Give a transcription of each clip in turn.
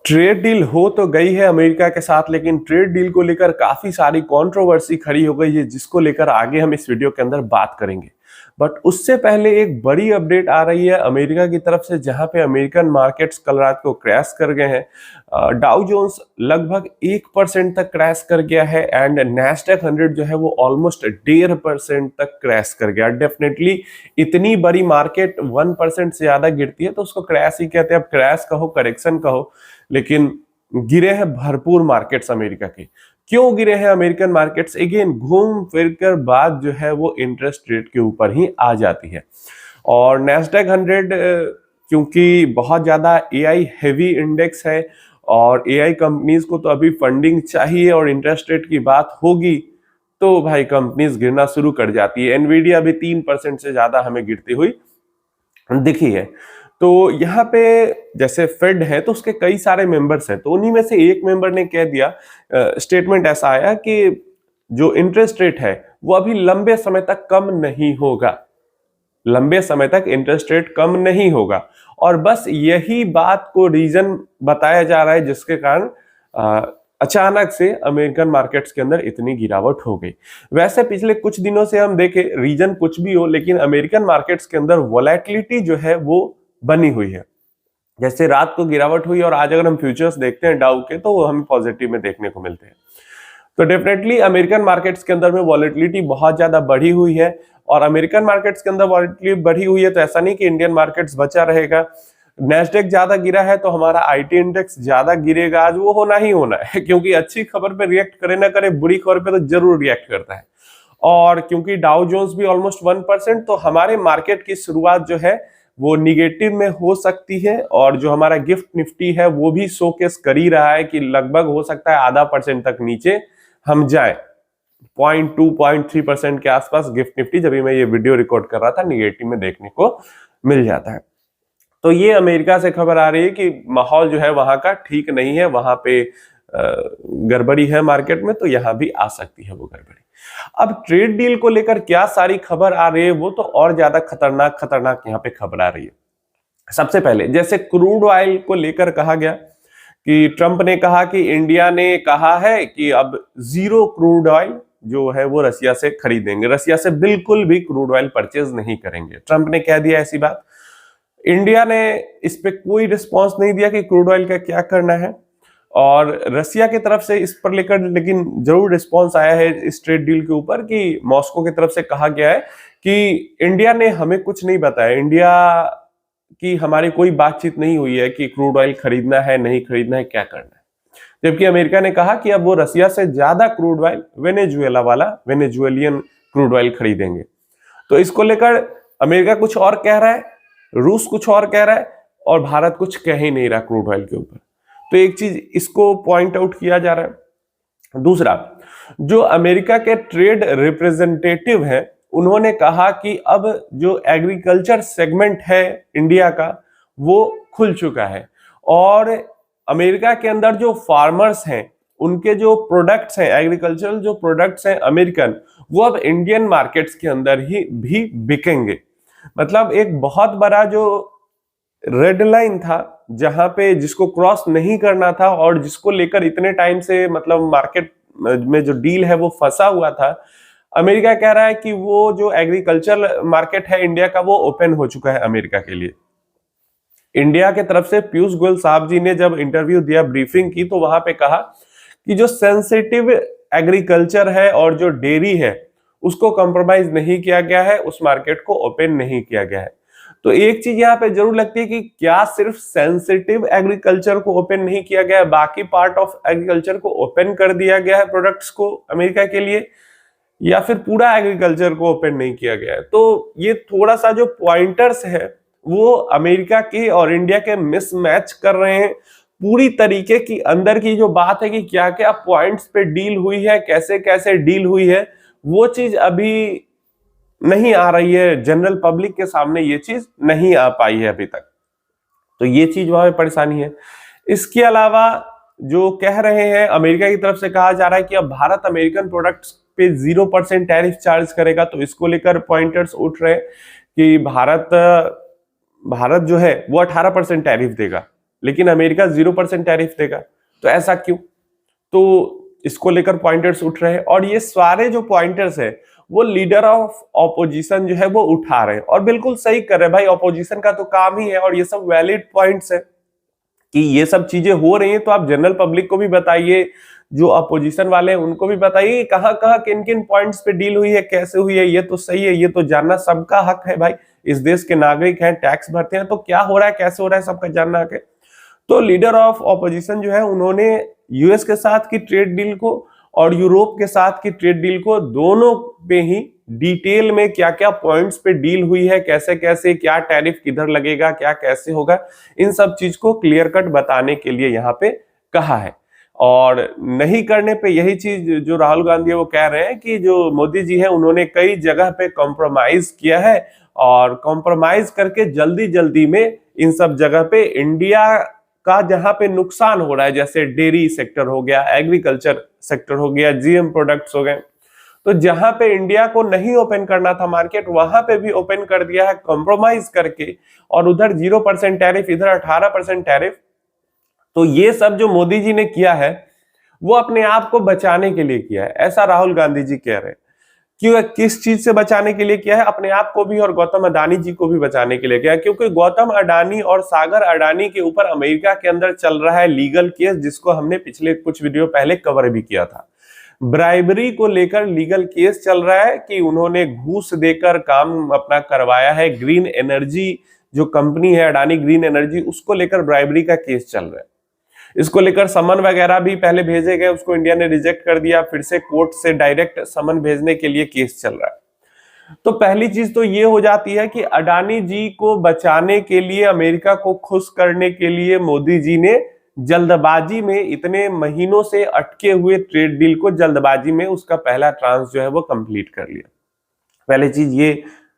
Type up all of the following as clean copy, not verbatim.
Trade deal हो तो गई है अमेरिका के साथ, लेकिन ट्रेड डील को लेकर काफी सारी कंट्रोवर्सी खड़ी हो गई है, जिसको लेकर आगे हम इस वीडियो के अंदर बात करेंगे। बट उससे पहले एक बड़ी अपडेट आ रही है अमेरिका की तरफ से, जहां पे अमेरिकन मार्केट्स कल रात को क्रैश कर गए हैं। डाउ जोन्स लगभग 1% तक क्रैश कर गया है एंड नैस्डैक 100 जो है वो ऑलमोस्ट 1.5% तक क्रैश कर गया। डेफिनेटली इतनी बड़ी मार्केट 1% से ज्यादा गिरती है तो उसको क्रैश ही कहते हैं। अब क्रैश कहो, करेक्शन कहो, लेकिन गिरे हैं भरपूर मार्केट्स अमेरिका के। क्यों गिरे हैं अमेरिकन मार्केट्स? अगेन घूम फिर कर बात जो है वो इंटरेस्ट रेट के ऊपर ही आ जाती है। और नैस्डैक 100 क्योंकि बहुत ज्यादा एआई हेवी इंडेक्स है और एआई कंपनीज को तो अभी फंडिंग चाहिए और इंटरेस्ट रेट की बात होगी तो भाई कंपनीज गिरना शुरू कर जाती है। एनवीडिया भी 3% से ज्यादा हमें गिरती हुई दिखी है। तो यहाँ पे जैसे फेड है तो उसके कई सारे मेंबर्स हैं, तो उन्हीं में से एक मेंबर ने कह दिया, स्टेटमेंट ऐसा आया कि जो इंटरेस्ट रेट है वो अभी लंबे समय तक कम नहीं होगा, लंबे समय तक इंटरेस्ट रेट कम नहीं होगा। और बस यही बात को रीजन बताया जा रहा है जिसके कारण अचानक से अमेरिकन मार्केट्स के अंदर इतनी गिरावट हो गई। वैसे पिछले कुछ दिनों से हम देखें, रीजन कुछ भी हो, लेकिन अमेरिकन मार्केट्स के अंदर वोलेटिलिटी जो है वो बनी हुई है। जैसे रात को गिरावट हुई और आज अगर हम फ्यूचर्स देखते हैं डाउ के तो वो हमें पॉजिटिव में देखने को मिलते हैं। तो डेफिनेटली अमेरिकन मार्केट्स के अंदर में वॉलेटिलिटी बहुत ज्यादा बढ़ी हुई है। और अमेरिकन मार्केट्स के अंदर वॉलेटिलिटी बढ़ी हुई है तो ऐसा नहीं कि इंडियन मार्केट्स बचा रहेगा। नैस्डैक ज्यादा गिरा है तो हमारा आईटी इंडेक्स ज्यादा गिरेगा, आज वो होना ही होना है क्योंकि अच्छी खबर पे रिएक्ट करे ना करे, बुरी खबर पे तो जरूर रिएक्ट करता है। और क्योंकि डाउ जोन्स भी ऑलमोस्ट 1%, तो हमारे मार्केट की शुरुआत जो है वो निगेटिव में हो सकती है। और जो हमारा गिफ्ट निफ्टी है वो भी शोकेस कर ही रहा है कि लगभग हो सकता है आधा % तक नीचे हम जाए। 0.2-0.3% के आसपास गिफ्ट निफ्टी, जब मैं ये वीडियो रिकॉर्ड कर रहा था, निगेटिव में देखने को मिल जाता है। तो ये अमेरिका से खबर आ रही है कि माहौल जो है वहां का ठीक नहीं है, वहां पे गड़बड़ी है मार्केट में, तो यहां भी आ सकती है वो गड़बड़ी। अब ट्रेड डील को लेकर क्या सारी खबर आ रही है, वो तो और ज्यादा खतरनाक यहाँ पे खबर आ रही है। सबसे पहले जैसे क्रूड ऑयल को लेकर कहा गया कि ट्रंप ने कहा कि इंडिया ने कहा है कि अब जीरो क्रूड ऑयल जो है वो रसिया से खरीदेंगे, रसिया से बिल्कुल भी क्रूड ऑयल परचेज नहीं करेंगे। ट्रंप ने कह दिया ऐसी बात। इंडिया ने इस पे कोई रिस्पॉन्स नहीं दिया कि क्रूड ऑयल का क्या करना है। और रसिया की तरफ से इस पर लेकर लेकिन जरूर रिस्पॉन्स आया है इस ट्रेड डील के ऊपर कि मॉस्को की तरफ से कहा गया है कि इंडिया ने हमें कुछ नहीं बताया, इंडिया की हमारी कोई बातचीत नहीं हुई है कि क्रूड ऑयल खरीदना है नहीं खरीदना है, क्या करना है। जबकि अमेरिका ने कहा कि अब वो रसिया से ज्यादा crude oil Venezuelan crude oil खरीदेंगे। तो इसको लेकर अमेरिका कुछ और कह रहा है, रूस कुछ और कह रहा है और भारत कुछ कह ही नहीं रहा क्रूड ऑयल के ऊपर। तो एक चीज इसको पॉइंट आउट किया जा रहा है। दूसरा, जो अमेरिका के ट्रेड रिप्रेजेंटेटिव हैं उन्होंने कहा कि अब जो एग्रीकल्चर सेगमेंट है इंडिया का वो खुल चुका है और अमेरिका के अंदर जो फार्मर्स हैं उनके जो प्रोडक्ट्स हैं, एग्रीकल्चरल जो प्रोडक्ट्स हैं अमेरिकन, वो अब इंडियन मार्केट्स के अंदर ही भी बिकेंगे। मतलब एक बहुत बड़ा जो रेड लाइन था जहां पे जिसको क्रॉस नहीं करना था और जिसको लेकर इतने टाइम से मतलब मार्केट में जो डील है वो फंसा हुआ था, अमेरिका कह रहा है कि वो जो एग्रीकल्चर मार्केट है इंडिया का वो ओपन हो चुका है अमेरिका के लिए। इंडिया के तरफ से पीयूष गोयल साहब जी ने जब इंटरव्यू दिया, ब्रीफिंग की, तो वहां पे कहा कि जो सेंसिटिव एग्रीकल्चर है और जो डेयरी है उसको कॉम्प्रोमाइज नहीं किया गया है, उस मार्केट को ओपन नहीं किया गया है। तो एक चीज यहाँ पे जरूर लगती है कि क्या सिर्फ सेंसिटिव एग्रीकल्चर को ओपन नहीं किया गया है, बाकी पार्ट ऑफ एग्रीकल्चर को ओपन कर दिया गया है प्रोडक्ट्स को अमेरिका के लिए, या फिर पूरा एग्रीकल्चर को ओपन नहीं किया गया है। तो ये थोड़ा सा जो पॉइंटर्स है वो अमेरिका के और इंडिया के मिसमैच कर रहे हैं। पूरी तरीके की अंदर की जो बात है कि क्या क्या पॉइंट्स पे डील हुई है, कैसे कैसे डील हुई है, वो चीज अभी नहीं आ रही है जनरल पब्लिक के सामने, ये चीज नहीं आ पाई है अभी तक। तो ये चीज वहां पे परेशानी है। इसके अलावा जो कह रहे हैं अमेरिका की तरफ से कहा जा रहा है कि अब भारत अमेरिकन प्रोडक्ट्स पे 0% टैरिफ चार्ज करेगा, तो इसको लेकर पॉइंटर्स उठ रहे हैं कि भारत जो है वो 18% टैरिफ देगा। लेकिन अमेरिका 0% टैरिफ देगा। तो ऐसा क्यों? तो इसको लेकर पॉइंटर्स उठ रहे हैं और ये सारे जो पॉइंटर्स है वो लीडर ऑफ ऑपोजिशन जो है वो उठा रहे हैं और बिल्कुल सही कर रहे हैं भाई, ऑपोजिशन का तो काम ही है और ये सब वैलिड पॉइंट्स है कि ये सब चीजें हो रही हैं। तो आप जनरल पब्लिक को भी बताइए, जो अपोजिशन वाले हैं उनको भी बताइए कहां कहां किन किन पॉइंट्स पे डील हुई है, कैसे हुई है। ये तो सही है, ये तो जानना सबका हक है भाई, इस देश के नागरिक हैं, टैक्स भरते हैं, तो क्या हो रहा है कैसे हो रहा है सबका जानना हक है। तो लीडर ऑफ ऑपोजिशन जो है उन्होंने यूएस के साथ की ट्रेड डील को और यूरोप के साथ की ट्रेड डील को, दोनों पे ही डिटेल में क्या क्या पॉइंट्स पे डील हुई है, कैसे कैसे, क्या टैरिफ किधर लगेगा, क्या कैसे होगा, इन सब चीज को क्लियर कट बताने के लिए यहाँ पे कहा है। और नहीं करने पे यही चीज जो राहुल गांधी है वो कह रहे हैं कि जो मोदी जी हैं उन्होंने कई जगह पे कॉम्प्रोमाइज किया है और कॉम्प्रोमाइज करके जल्दी जल्दी में इन सब जगह पे इंडिया का जहां पे नुकसान हो रहा है, जैसे डेयरी सेक्टर हो गया, एग्रीकल्चर सेक्टर हो गया, जीएम प्रोडक्ट्स हो गए, तो जहां पे इंडिया को नहीं ओपन करना था मार्केट वहां पे भी ओपन कर दिया है कॉम्प्रोमाइज करके, और उधर 0% टैरिफ, इधर 18% टैरिफ। तो ये सब जो मोदी जी ने किया है वो अपने आप को बचाने के लिए किया है, ऐसा राहुल गांधी जी कह रहे हैं। क्यों, किस चीज से बचाने के लिए किया है? अपने आप को भी और गौतम अडानी जी को भी बचाने के लिए किया है, क्योंकि गौतम अडानी और सागर अडानी के ऊपर अमेरिका के अंदर चल रहा है लीगल केस, जिसको हमने पिछले कुछ वीडियो पहले कवर भी किया था। ब्राइबरी को लेकर लीगल केस चल रहा है कि उन्होंने घूस देकर काम अपना करवाया है। ग्रीन एनर्जी जो कंपनी है अडानी ग्रीन एनर्जी, उसको लेकर ब्राइबरी का केस चल रहा है। इसको लेकर समन वगैरह भी पहले भेजे गए, उसको इंडिया ने रिजेक्ट कर दिया, फिर से कोर्ट से डायरेक्ट समन भेजने के लिए केस चल रहा है। तो पहली चीज तो ये हो जाती है कि अडानी जी को बचाने के लिए, अमेरिका को खुश करने के लिए मोदी जी ने जल्दबाजी में, इतने महीनों से अटके हुए ट्रेड डील को जल्दबाजी में उसका पहला ट्रांस जो है वो कंप्लीट कर लिया। पहली चीज ये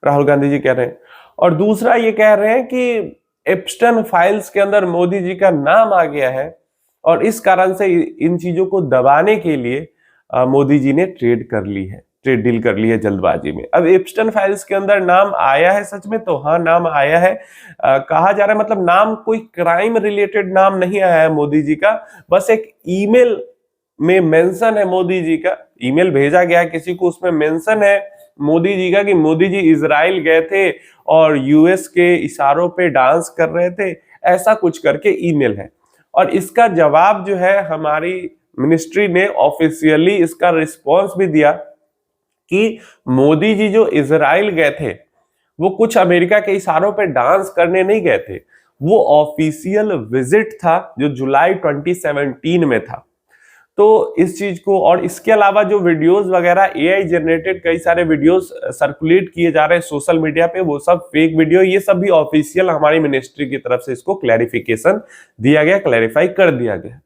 राहुल गांधी जी कह रहे हैं। और दूसरा ये कह रहे हैं कि एप्स्टन फाइल्स के अंदर मोदी जी का नाम आ गया है और इस कारण से इन चीजों को दबाने के लिए मोदी जी ने ट्रेड डील कर ली है जल्दबाजी में। अब एप्स्टन फाइल्स के अंदर नाम आया है सच में? तो हाँ, नाम आया है। कहा जा रहा है, मतलब नाम कोई क्राइम रिलेटेड नाम नहीं आया है मोदी जी का, बस एक ईमेल में मेंशन है मोदी जी का, ईमेल भेजा गया है किसी को, उसमें मेंशन है मोदी जी का कि मोदी जी इजराइल गए थे और यूएस के इशारों पे डांस कर रहे थे, ऐसा कुछ करके ईमेल है। और इसका जवाब जो है हमारी मिनिस्ट्री ने ऑफिशियली इसका रिस्पॉन्स भी दिया कि मोदी जी जो इजराइल गए थे वो कुछ अमेरिका के इशारों पे डांस करने नहीं गए थे, वो ऑफिशियल विजिट था जो जुलाई 2017 में था। तो इस चीज को, और इसके अलावा जो वीडियोस वगैरह एआई जनरेटेड कई सारे वीडियोस सर्कुलेट किए जा रहे हैं सोशल मीडिया पे, वो सब फेक वीडियो, ये सब भी ऑफिशियल हमारी मिनिस्ट्री की तरफ से इसको क्लैरिफिकेशन दिया गया, क्लैरिफाई कर दिया गया।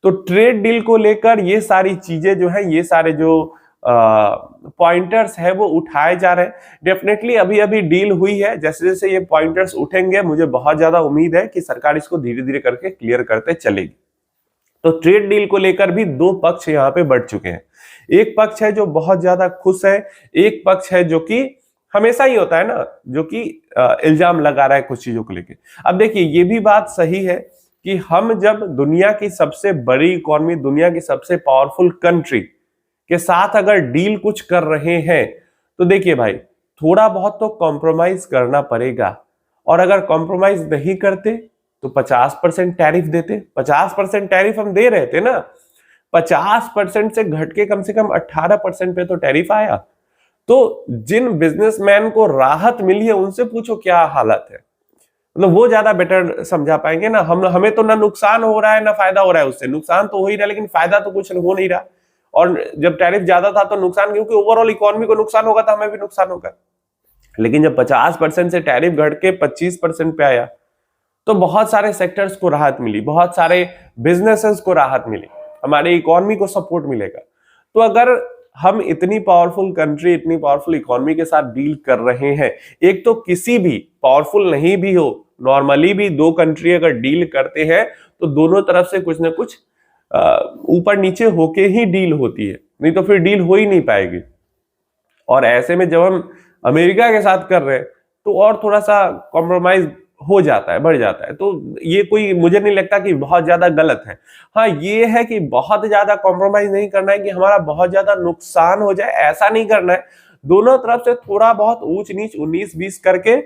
तो ट्रेड डील को लेकर ये सारी चीजें जो है, ये सारे जो पॉइंटर्स है वो उठाए जा रहे हैं। डेफिनेटली अभी अभी डील हुई है, जैसे जैसे ये पॉइंटर्स उठेंगे मुझे बहुत ज्यादा उम्मीद है कि सरकार इसको धीरे धीरे करके क्लियर करते चलेगी। तो ट्रेड डील को लेकर भी दो पक्ष यहाँ पे बढ़ चुके हैं। एक पक्ष है जो बहुत ज्यादा खुश है, एक पक्ष है जो कि हमेशा ही होता है ना, जो कि इल्जाम लगा रहा है कुछ चीजों को लेकर। अब देखिए, ये भी बात सही है कि हम जब दुनिया की सबसे बड़ी इकोनॉमी, दुनिया की सबसे पावरफुल कंट्री के साथ अगर डील कुछ कर रहे हैं, तो देखिए भाई, थोड़ा बहुत तो कॉम्प्रोमाइज करना पड़ेगा। और अगर कॉम्प्रोमाइज नहीं करते तो 50% टैरिफ देते। 50% टैरिफ हम दे रहे थे ना, 50% से घट के कम से कम 18% पे तो टैरिफ आया। तो जिन बिजनेसमैन को राहत मिली है उनसे पूछो क्या हालत है, मतलब वो ज्यादा बेटर समझा पाएंगे ना। हमें तो ना नुकसान हो रहा है ना फायदा हो रहा है, उससे नुकसान तो हो ही रहा है लेकिन फायदा तो कुछ हो नहीं रहा। और जब टैरिफ ज्यादा था तो नुकसान, क्योंकि ओवरऑल इकोनॉमी को नुकसान होगा तो हमें भी नुकसान होगा। लेकिन जब 50% से टैरिफ घट के 25% पे आया तो बहुत सारे सेक्टर्स को राहत मिली, बहुत सारे बिजनेसेस को राहत मिली, हमारे इकोनॉमी को सपोर्ट मिलेगा। तो अगर हम इतनी पावरफुल कंट्री, इतनी पावरफुल इकोनॉमी के साथ डील कर रहे हैं, एक तो किसी भी पावरफुल नहीं भी हो, नॉर्मली भी दो कंट्री अगर डील करते हैं तो दोनों तरफ से कुछ ना कुछ ऊपर नीचे होके ही डील होती है, नहीं तो फिर डील हो ही नहीं पाएगी। और ऐसे में जब हम अमेरिका के साथ कर रहे हैं तो और थोड़ा सा कॉम्प्रोमाइज हो जाता है, बढ़ जाता है। तो ये कोई मुझे नहीं लगता कि बहुत ज्यादा गलत है। हाँ, ये है कि बहुत ज्यादा कॉम्प्रोमाइज नहीं करना है कि हमारा बहुत ज्यादा नुकसान हो जाए, ऐसा नहीं करना है। दोनों तरफ से थोड़ा बहुत ऊंच नीच 19-20 करके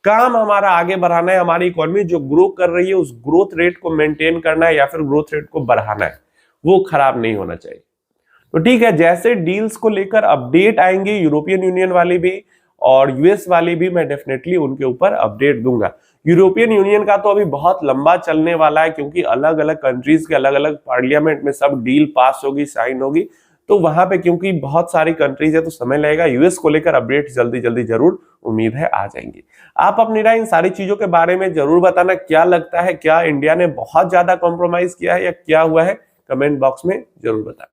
काम हमारा आगे बढ़ाना है। हमारी इकोनॉमी जो ग्रो कर रही है उस ग्रोथ रेट को मेंटेन करना है या फिर ग्रोथ रेट को बढ़ाना है, वो खराब नहीं होना चाहिए। तो ठीक है, जैसे डील्स को लेकर अपडेट आएंगे यूरोपियन यूनियन वाली भी और यूएस वाली भी, मैं डेफिनेटली उनके ऊपर अपडेट दूंगा। यूरोपियन यूनियन का तो अभी बहुत लंबा चलने वाला है, क्योंकि अलग अलग कंट्रीज के अलग अलग पार्लियामेंट में सब डील पास होगी, साइन होगी, तो वहां पे क्योंकि बहुत सारी कंट्रीज है तो समय लगेगा। यूएस को लेकर अपडेट जल्दी जल्दी जरूर उम्मीद है आ जाएंगी। आप अपनी राय इन सारी चीजों के बारे में जरूर बताना, क्या लगता है, क्या इंडिया ने बहुत ज्यादा कॉम्प्रोमाइज किया है या क्या हुआ है, कमेंट बॉक्स में जरूर बताना।